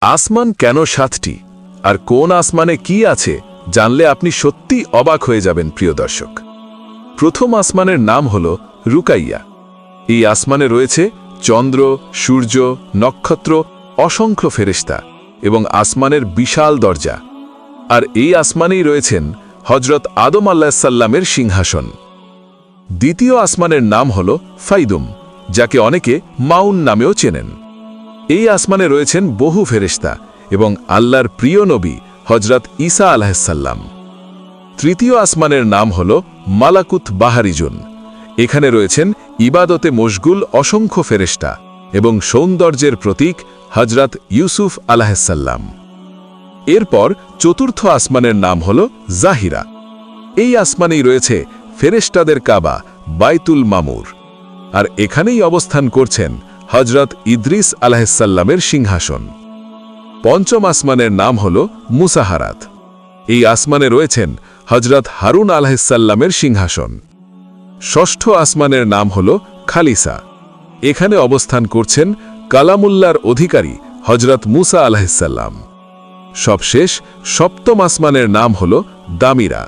আসমান কেন সাতটি আর কোন আসমানে কি আছে জানলে আপনি সত্যি অবাক হয়ে যাবেন প্রিয় দর্শক। প্রথম আসমানের নাম হল রুকাইয়া। এই আসমানে রয়েছে চন্দ্র, সূর্য, নক্ষত্র, অসংখ্য ফেরেশতা এবং আসমানের বিশাল দরজা। আর এই আসমানেই রয়েছেন হজরত আদম আলাইহিসসালামের সিংহাসন। দ্বিতীয় আসমানের নাম হল ফাইদুম, যাকে অনেকে মাউন নামেও চেনেন। এই আসমানে রয়েছেন বহু ফেরেশতা এবং আল্লাহর প্রিয় নবী হজরত ঈসা আলাইহিসসালাম। তৃতীয় আসমানের নাম হল মালাকুত বাহারিজুন। এখানে রয়েছেন ইবাদতে মশগুল অসংখ্য ফেরেশতা এবং সৌন্দর্যের প্রতীক হজরত ইউসুফ আলাইহিসসালাম। এরপর চতুর্থ আসমানের নাম হল জাহিরা। এই আসমানেই রয়েছে ফেরেশতাদের কাবা বাইতুল মামুর। আর এখানেই অবস্থান করছেন হজরত ইদ্রিস আলাইহিসসালামের সিংহাসন। পঞ্চম আসমানের নাম হল মুসাহারাত। এই আসমানে রয়েছেন হজরত হারুন আলাইহিসসালামের সিংহাসন। ষষ্ঠ আসমানের নাম হল খালিসা। এখানে অবস্থান করছেন কালামুল্লার অধিকারী হজরত মুসা আলাইহিসসালাম। সবশেষ সপ্তম আসমানের নাম হল দামিরা।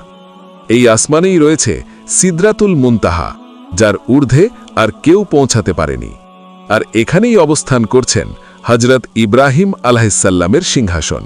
এই আসমানেই রয়েছে সিদরাতুল মুনতাহা, যার ঊর্ধ্বে আর কেউ পৌঁছাতে পারেনি। আর এখানেই অবস্থান করছেন হজরত ইব্রাহিম আলাইহিসসালামের সিংহাসন।